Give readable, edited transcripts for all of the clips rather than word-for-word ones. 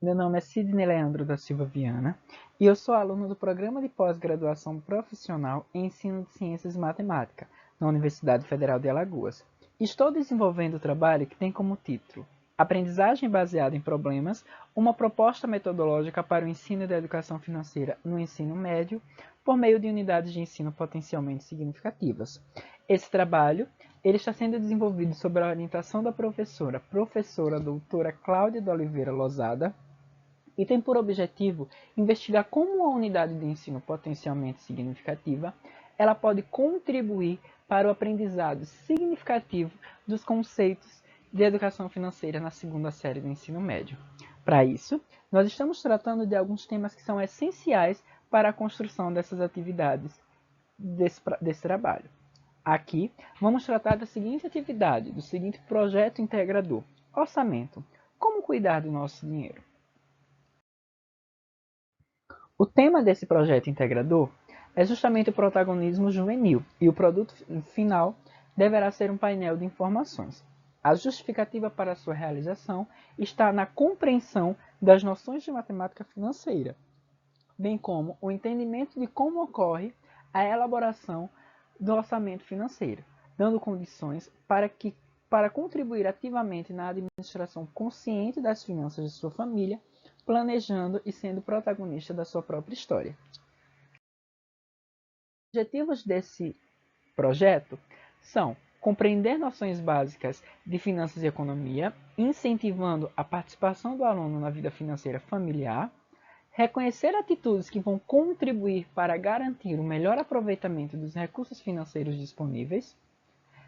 Meu nome é Sidney Leandro da Silva Viana e eu sou aluno do Programa de Pós-Graduação Profissional em Ensino de Ciências e Matemática, na Universidade Federal de Alagoas. Estou desenvolvendo o trabalho que tem como título Aprendizagem baseada em problemas, uma proposta metodológica para o ensino da educação financeira no ensino médio, por meio de unidades de ensino potencialmente significativas. Esse trabalho ele está sendo desenvolvido sob a orientação da professora doutora Cláudia de Oliveira Lozada, e tem por objetivo investigar como a unidade de ensino potencialmente significativa ela pode contribuir para o aprendizado significativo dos conceitos de educação financeira na segunda série do ensino médio. Para isso, nós estamos tratando de alguns temas que são essenciais para a construção dessas atividades desse trabalho. Aqui, vamos tratar da seguinte atividade, do seguinte projeto integrador: orçamento. Como cuidar do nosso dinheiro? O tema desse projeto integrador é justamente o protagonismo juvenil, e o produto final deverá ser um painel de informações. A justificativa para sua realização está na compreensão das noções de matemática financeira, bem como o entendimento de como ocorre a elaboração do orçamento financeiro, dando condições para contribuir ativamente na administração consciente das finanças de sua família, planejando e sendo protagonista da sua própria história. Os objetivos desse projeto são compreender noções básicas de finanças e economia, incentivando a participação do aluno na vida financeira familiar, reconhecer atitudes que vão contribuir para garantir o melhor aproveitamento dos recursos financeiros disponíveis,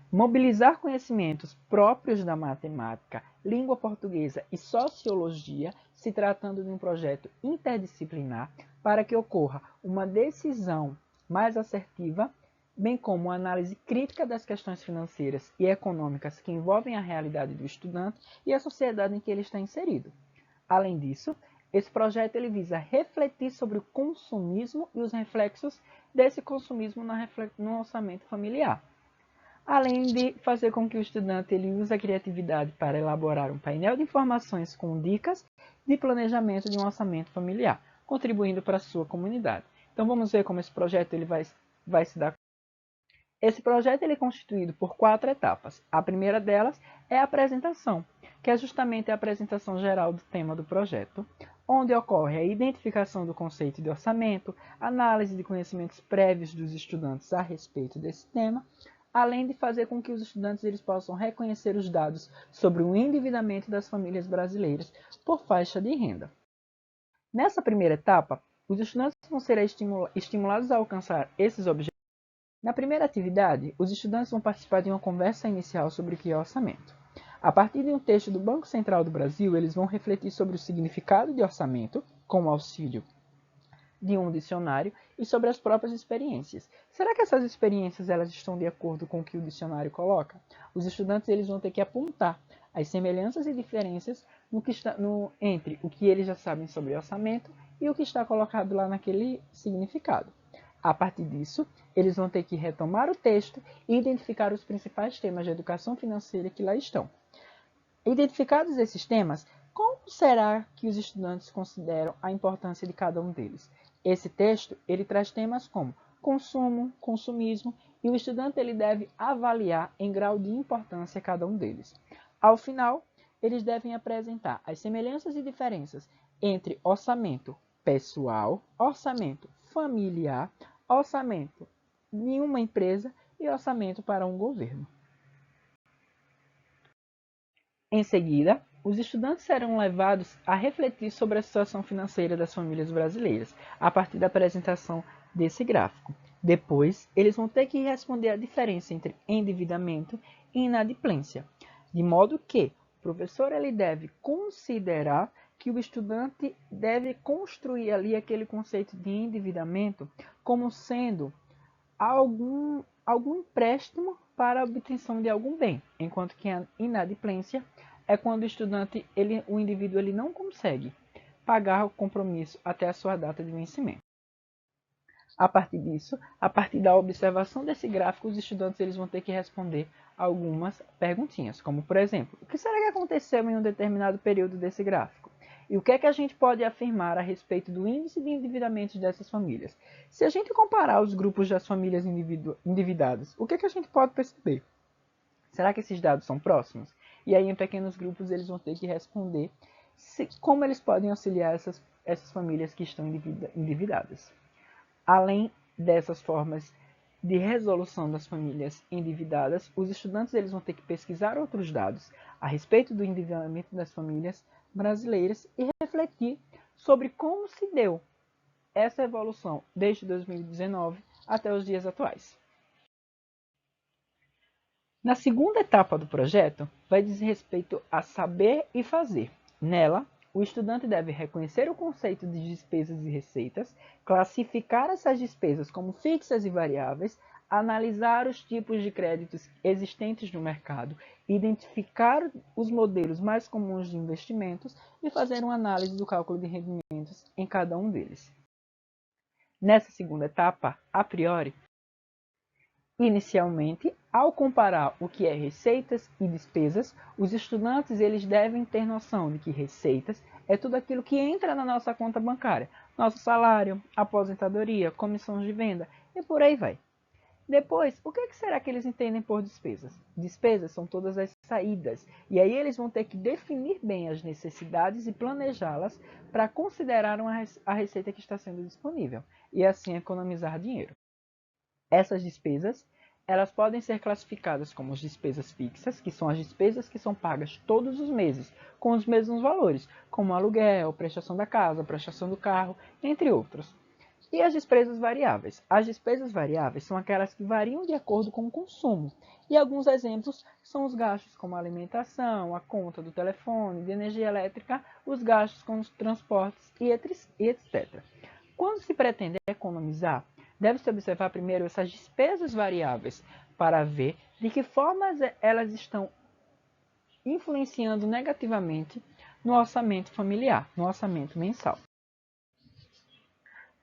mobilizar conhecimentos próprios da matemática, língua portuguesa e sociologia, se tratando de um projeto interdisciplinar, para que ocorra uma decisão mais assertiva, bem como uma análise crítica das questões financeiras e econômicas que envolvem a realidade do estudante e a sociedade em que ele está inserido. Além disso, esse projeto ele visa refletir sobre o consumismo e os reflexos desse consumismo no orçamento familiar, além de fazer com que o estudante ele use a criatividade para elaborar um painel de informações com dicas de planejamento de um orçamento familiar, contribuindo para a sua comunidade. Então vamos ver como esse projeto ele vai se dar. Esse projeto ele é constituído por 4 etapas. A primeira delas é a apresentação, que é justamente a apresentação geral do tema do projeto, onde ocorre a identificação do conceito de orçamento, análise de conhecimentos prévios dos estudantes a respeito desse tema, além de fazer com que os estudantes eles possam reconhecer os dados sobre o endividamento das famílias brasileiras por faixa de renda. Nessa primeira etapa, os estudantes vão ser estimulados a alcançar esses objetivos. Na primeira atividade, os estudantes vão participar de uma conversa inicial sobre o que é orçamento. A partir de um texto do Banco Central do Brasil, eles vão refletir sobre o significado de orçamento, com o auxílio de um dicionário, e sobre as próprias experiências. Será que essas experiências elas estão de acordo com o que o dicionário coloca? Os estudantes eles vão ter que apontar as semelhanças e diferenças entre o que eles já sabem sobre orçamento e o que está colocado lá naquele significado. A partir disso, eles vão ter que retomar o texto e identificar os principais temas de educação financeira que lá estão. Identificados esses temas, como será que os estudantes consideram a importância de cada um deles? Esse texto ele traz temas como consumo, consumismo, e o estudante ele deve avaliar em grau de importância cada um deles. Ao final, eles devem apresentar as semelhanças e diferenças entre orçamento pessoal, orçamento familiar, orçamento de uma empresa e orçamento para um governo. Em seguida, os estudantes serão levados a refletir sobre a situação financeira das famílias brasileiras, a partir da apresentação desse gráfico. Depois, eles vão ter que responder a diferença entre endividamento e inadimplência, de modo que o professor ele deve considerar que o estudante deve construir ali aquele conceito de endividamento como sendo algum empréstimo para a obtenção de algum bem, enquanto que a inadimplência é quando o indivíduo ele não consegue pagar o compromisso até a sua data de vencimento. A partir disso, a partir da observação desse gráfico, os estudantes eles vão ter que responder algumas perguntinhas, como por exemplo, o que será que aconteceu em um determinado período desse gráfico? E o que é que a gente pode afirmar a respeito do índice de endividamento dessas famílias? Se a gente comparar os grupos das famílias endividadas, o que é que a gente pode perceber? Será que esses dados são próximos? E aí, em pequenos grupos, eles vão ter que responder como eles podem auxiliar essas famílias que estão endividadas. Além dessas formas de resolução das famílias endividadas, os estudantes eles vão ter que pesquisar outros dados a respeito do endividamento das famílias brasileiras e refletir sobre como se deu essa evolução desde 2019 até os dias atuais. Na segunda etapa do projeto, vai dizer respeito a saber e fazer. Nela, o estudante deve reconhecer o conceito de despesas e receitas, classificar essas despesas como fixas e variáveis, analisar os tipos de créditos existentes no mercado, identificar os modelos mais comuns de investimentos e fazer uma análise do cálculo de rendimentos em cada um deles. Nessa segunda etapa, a priori, inicialmente, ao comparar o que é receitas e despesas, os estudantes eles devem ter noção de que receitas é tudo aquilo que entra na nossa conta bancária, nosso salário, aposentadoria, comissões de venda e por aí vai. Depois, o que será que eles entendem por despesas? Despesas são todas as saídas, e aí eles vão ter que definir bem as necessidades e planejá-las para considerar a receita que está sendo disponível, e assim economizar dinheiro. Essas despesas, elas podem ser classificadas como as despesas fixas, que são as despesas que são pagas todos os meses, com os mesmos valores, como aluguel, prestação da casa, prestação do carro, entre outros. E as despesas variáveis. As despesas variáveis são aquelas que variam de acordo com o consumo. E alguns exemplos são os gastos como a alimentação, a conta do telefone, de energia elétrica, os gastos com os transportes e etc. Quando se pretende economizar, deve-se observar primeiro essas despesas variáveis para ver de que forma elas estão influenciando negativamente no orçamento familiar, no orçamento mensal.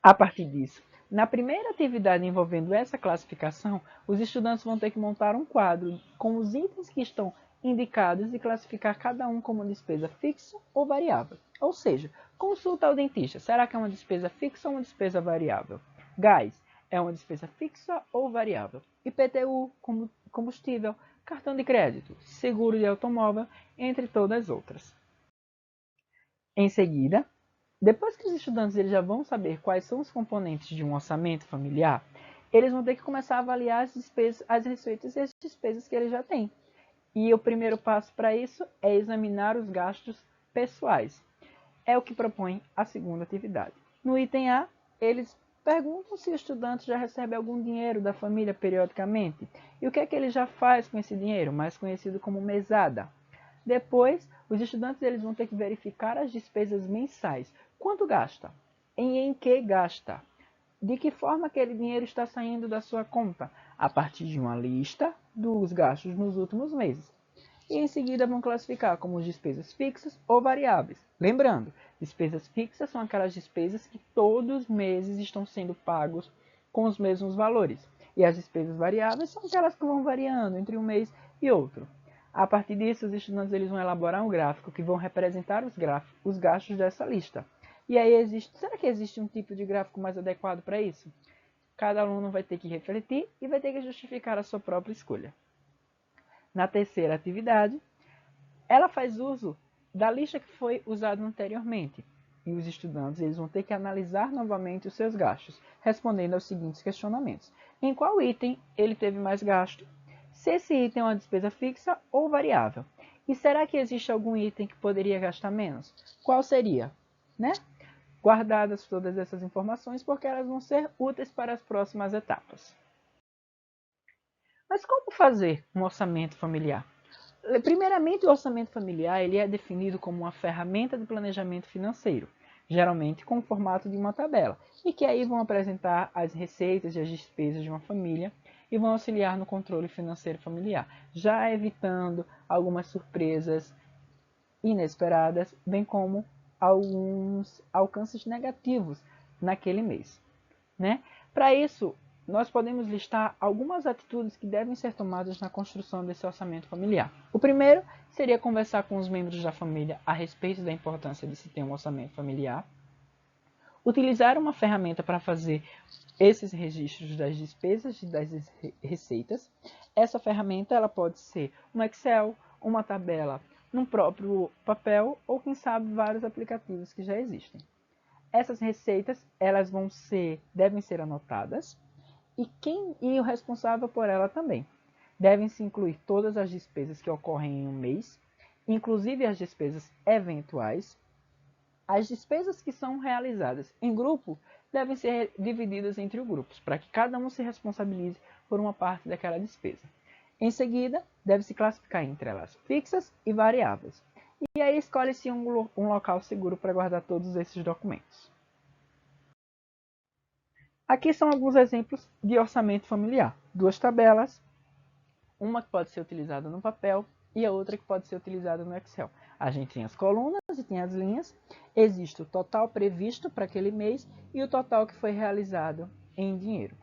A partir disso, na primeira atividade envolvendo essa classificação, os estudantes vão ter que montar um quadro com os itens que estão indicados e classificar cada um como despesa fixa ou variável. Ou seja, consulta ao dentista. Será que é uma despesa fixa ou uma despesa variável? Gás é uma despesa fixa ou variável? IPTU, combustível, cartão de crédito, seguro de automóvel, entre todas as outras. Em seguida, depois que os estudantes eles já vão saber quais são os componentes de um orçamento familiar, eles vão ter que começar a avaliar as despesas, as receitas e as despesas que eles já têm. E o primeiro passo para isso é examinar os gastos pessoais. É o que propõe a segunda atividade. No item A, eles perguntam se o estudante já recebe algum dinheiro da família periodicamente e o que é que ele já faz com esse dinheiro, mais conhecido como mesada. Depois, os estudantes eles vão ter que verificar as despesas mensais. Quanto gasta? Em que gasta? De que forma aquele dinheiro está saindo da sua conta? A partir de uma lista dos gastos nos últimos meses. E em seguida vão classificar como despesas fixas ou variáveis. Lembrando, despesas fixas são aquelas despesas que todos os meses estão sendo pagos com os mesmos valores. E as despesas variáveis são aquelas que vão variando entre um mês e outro. A partir disso, os estudantes eles vão elaborar um gráfico que vão representar os gastos dessa lista. E aí será que existe um tipo de gráfico mais adequado para isso? Cada aluno vai ter que refletir e vai ter que justificar a sua própria escolha. Na terceira atividade, ela faz uso da lista que foi usada anteriormente. E os estudantes eles vão ter que analisar novamente os seus gastos, respondendo aos seguintes questionamentos. Em qual item ele teve mais gasto? Se esse item é uma despesa fixa ou variável? E será que existe algum item que poderia gastar menos? Qual seria? Né? Guardadas todas essas informações, porque elas vão ser úteis para as próximas etapas. Mas como fazer um orçamento familiar? Primeiramente, o orçamento familiar ele é definido como uma ferramenta de planejamento financeiro, geralmente com o formato de uma tabela, e que aí vão apresentar as receitas e as despesas de uma família e vão auxiliar no controle financeiro familiar, já evitando algumas surpresas inesperadas, bem como alguns alcances negativos naquele mês. Né? Para isso, nós podemos listar algumas atitudes que devem ser tomadas na construção desse orçamento familiar. O primeiro seria conversar com os membros da família a respeito da importância de se ter um orçamento familiar. Utilizar uma ferramenta para fazer esses registros das despesas e das receitas. Essa ferramenta ela pode ser um Excel, uma tabela no próprio papel ou, quem sabe, vários aplicativos que já existem. Essas receitas elas devem ser anotadas e o responsável por ela também. Devem-se incluir todas as despesas que ocorrem em um mês, inclusive as despesas eventuais. As despesas que são realizadas em grupo devem ser divididas entre grupos, para que cada um se responsabilize por uma parte daquela despesa. Em seguida, deve-se classificar entre elas fixas e variáveis. E aí escolhe-se um local seguro para guardar todos esses documentos. Aqui são alguns exemplos de orçamento familiar. Duas tabelas, uma que pode ser utilizada no papel e a outra que pode ser utilizada no Excel. A gente tem as colunas e tem as linhas. Existe o total previsto para aquele mês e o total que foi realizado em dinheiro.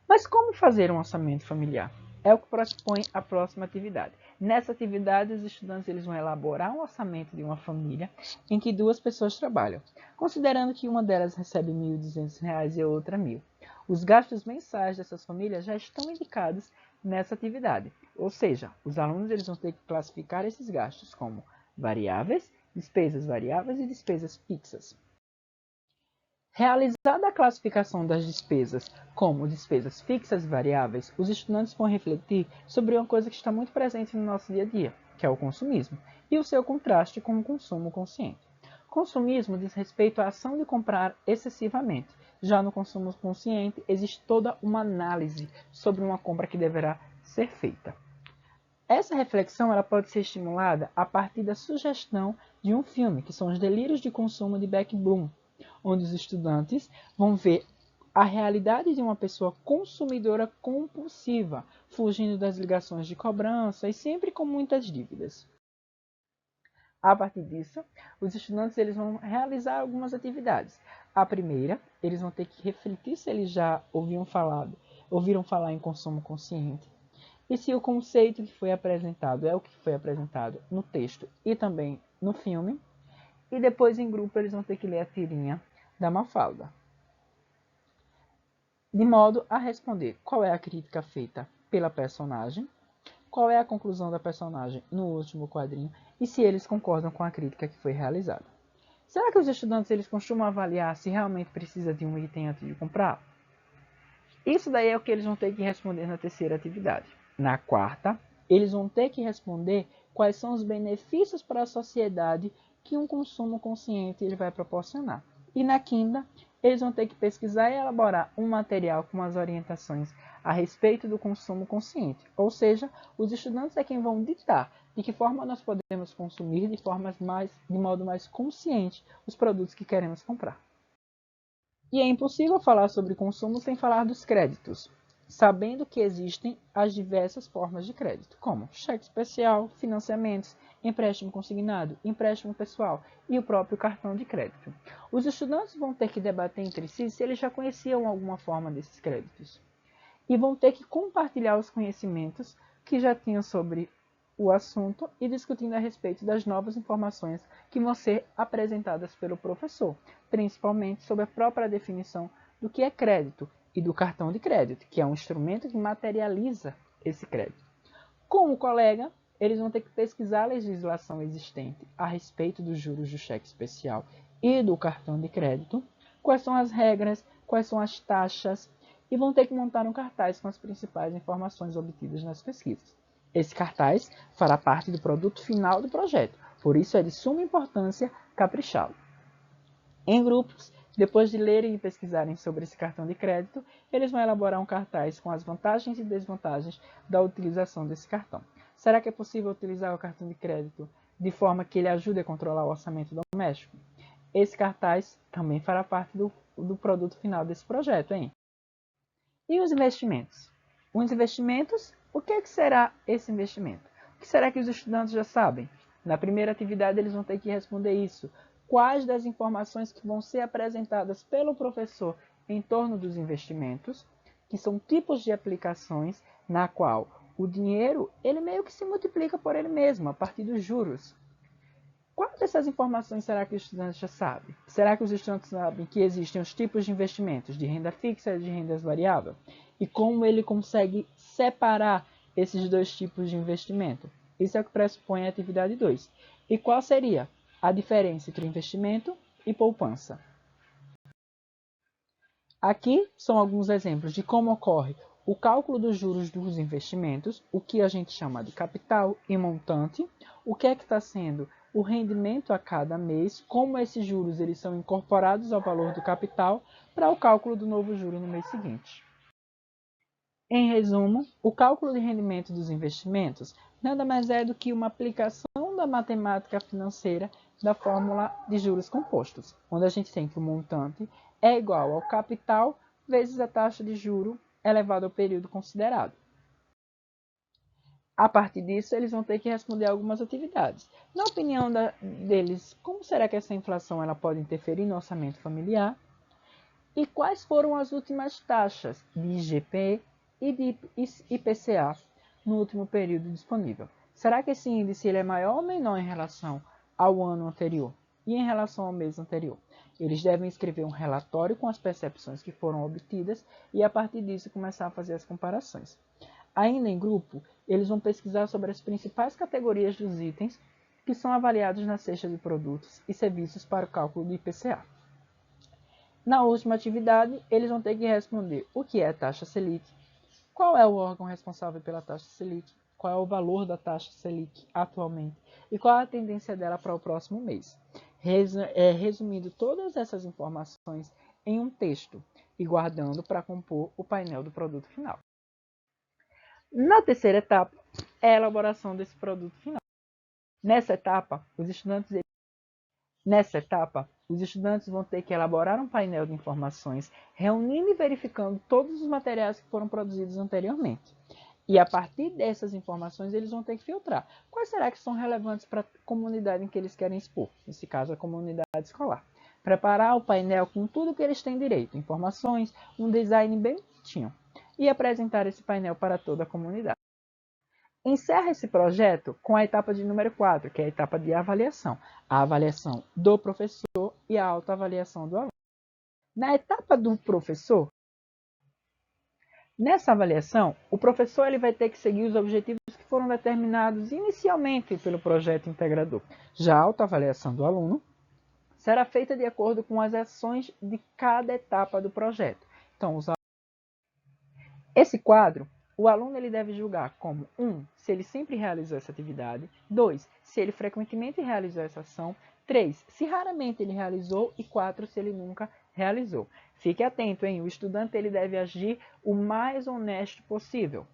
Mas como fazer um orçamento familiar? É o que propõe a próxima atividade. Nessa atividade, os estudantes eles vão elaborar um orçamento de uma família em que duas pessoas trabalham, considerando que uma delas recebe R$ 1.200 e a outra R$ 1.000. Os gastos mensais dessas famílias já estão indicados nessa atividade, ou seja, os alunos eles vão ter que classificar esses gastos como variáveis, despesas variáveis e despesas fixas. Realizada a classificação das despesas como despesas fixas e variáveis, os estudantes vão refletir sobre uma coisa que está muito presente no nosso dia a dia, que é o consumismo, e o seu contraste com o consumo consciente. Consumismo diz respeito à ação de comprar excessivamente. Já no consumo consciente, existe toda uma análise sobre uma compra que deverá ser feita. Essa reflexão ela pode ser estimulada a partir da sugestão de um filme, que são Os Delírios de Consumo de Beck Bloom, onde os estudantes vão ver a realidade de uma pessoa consumidora compulsiva, fugindo das ligações de cobrança e sempre com muitas dívidas. A partir disso, os estudantes eles vão realizar algumas atividades. A primeira, eles vão ter que refletir se eles já ouviram falar em consumo consciente e se o conceito que foi apresentado é o que foi apresentado no texto e também no filme. E depois, em grupo, eles vão ter que ler a tirinha da Mafalda, de modo a responder qual é a crítica feita pela personagem, qual é a conclusão da personagem no último quadrinho e se eles concordam com a crítica que foi realizada. Será que os estudantes eles costumam avaliar se realmente precisa de um item antes de comprar? Isso daí é o que eles vão ter que responder na terceira atividade. Na quarta, eles vão ter que responder quais são os benefícios para a sociedade que um consumo consciente ele vai proporcionar. E na quinta, eles vão ter que pesquisar e elaborar um material com as orientações a respeito do consumo consciente. Ou seja, os estudantes é quem vão ditar de que forma nós podemos consumir de modo mais consciente os produtos que queremos comprar. E é impossível falar sobre consumo sem falar dos créditos, sabendo que existem as diversas formas de crédito, como cheque especial, financiamentos, empréstimo consignado, empréstimo pessoal e o próprio cartão de crédito. Os estudantes vão ter que debater entre si se eles já conheciam alguma forma desses créditos. E vão ter que compartilhar os conhecimentos que já tinham sobre o assunto e discutindo a respeito das novas informações que vão ser apresentadas pelo professor, principalmente sobre a própria definição do que é crédito e do cartão de crédito, que é um instrumento que materializa esse crédito. Como colega, eles vão ter que pesquisar a legislação existente a respeito dos juros do cheque especial e do cartão de crédito, quais são as regras, quais são as taxas, e vão ter que montar um cartaz com as principais informações obtidas nas pesquisas. Esse cartaz fará parte do produto final do projeto, por isso é de suma importância caprichá-lo. Em grupos, depois de lerem e pesquisarem sobre esse cartão de crédito, eles vão elaborar um cartaz com as vantagens e desvantagens da utilização desse cartão. Será que é possível utilizar o cartão de crédito de forma que ele ajude a controlar o orçamento doméstico? Esse cartaz também fará parte do produto final desse projeto, hein? E os investimentos? Os investimentos, o que será esse investimento? O que será que os estudantes já sabem? Na primeira atividade, eles vão ter que responder isso. Quais das informações que vão ser apresentadas pelo professor em torno dos investimentos, que são tipos de aplicações na qual o dinheiro ele meio que se multiplica por ele mesmo, a partir dos juros. Quais dessas informações será que os estudantes já sabem? Será que os estudantes sabem que existem os tipos de investimentos de renda fixa e de renda variável? E como ele consegue separar esses dois tipos de investimento? Isso é o que pressupõe a atividade 2. E qual seria a diferença entre investimento e poupança? Aqui são alguns exemplos de como ocorre o cálculo dos juros dos investimentos, o que a gente chama de capital e montante, o que é que está sendo o rendimento a cada mês, como esses juros eles são incorporados ao valor do capital para o cálculo do novo juro no mês seguinte. Em resumo, o cálculo de rendimento dos investimentos nada mais é do que uma aplicação da matemática financeira da fórmula de juros compostos, onde a gente tem que o montante é igual ao capital vezes a taxa de juro elevado ao período considerado. A partir disso, eles vão ter que responder algumas atividades. Na opinião deles, como será que essa inflação ela pode interferir no orçamento familiar? E quais foram as últimas taxas de IGP e de IPCA no último período disponível? Será que esse índice ele é maior ou menor em relação ao ano anterior e em relação ao mês anterior? Eles devem escrever um relatório com as percepções que foram obtidas e, a partir disso, começar a fazer as comparações. Ainda em grupo, eles vão pesquisar sobre as principais categorias dos itens que são avaliados na cesta de produtos e serviços para o cálculo do IPCA. Na última atividade, eles vão ter que responder o que é a taxa Selic, qual é o órgão responsável pela taxa Selic, qual é o valor da taxa Selic atualmente e qual é a tendência dela para o próximo mês. Resumindo todas essas informações em um texto e guardando para compor o painel do produto final. Na terceira etapa, é a elaboração desse produto final. Nessa etapa, os estudantes vão ter que elaborar um painel de informações, reunindo e verificando todos os materiais que foram produzidos anteriormente. E a partir dessas informações, eles vão ter que filtrar. Quais será que são relevantes para a comunidade em que eles querem expor? Nesse caso, a comunidade escolar. Preparar o painel com tudo que eles têm direito, informações, um design bem bonitinho. E apresentar esse painel para toda a comunidade. Encerra esse projeto com a etapa de número 4, que é a etapa de avaliação. A avaliação do professor e a autoavaliação do aluno. Na etapa do professor, nessa avaliação, o professor ele vai ter que seguir os objetivos que foram determinados inicialmente pelo projeto integrador. Já a autoavaliação do aluno será feita de acordo com as ações de cada etapa do projeto. Então, esse quadro, o aluno ele deve julgar como 1. Se ele sempre realizou essa atividade. 2. Se ele frequentemente realizou essa ação. 3. Se raramente ele realizou. E 4. Se ele nunca realizou. Fique atento, hein? O estudante ele deve agir o mais honesto possível.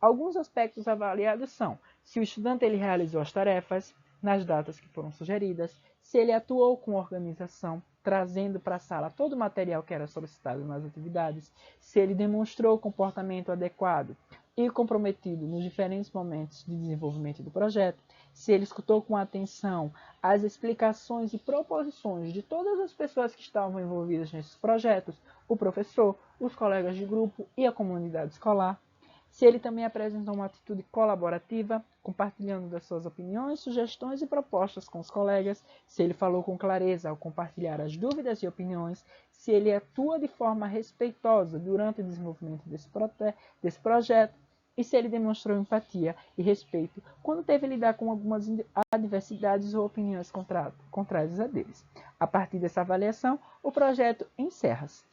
Alguns aspectos avaliados são se o estudante ele realizou as tarefas nas datas que foram sugeridas, se ele atuou com organização, trazendo para a sala todo o material que era solicitado nas atividades, se ele demonstrou comportamento adequado e comprometido nos diferentes momentos de desenvolvimento do projeto, se ele escutou com atenção as explicações e proposições de todas as pessoas que estavam envolvidas nesses projetos, o professor, os colegas de grupo e a comunidade escolar, se ele também apresentou uma atitude colaborativa, compartilhando das suas opiniões, sugestões e propostas com os colegas, se ele falou com clareza ao compartilhar as dúvidas e opiniões, se ele atua de forma respeitosa durante o desenvolvimento desse projeto e se ele demonstrou empatia e respeito quando teve que lidar com algumas adversidades ou opiniões contrárias a deles. A partir dessa avaliação, o projeto encerra-se.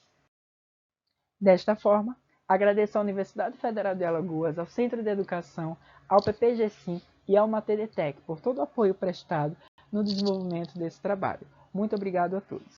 Desta forma, agradeço à Universidade Federal de Alagoas, ao Centro de Educação, ao PPG-SIM e ao Matedetec por todo o apoio prestado no desenvolvimento desse trabalho. Muito obrigado a todos.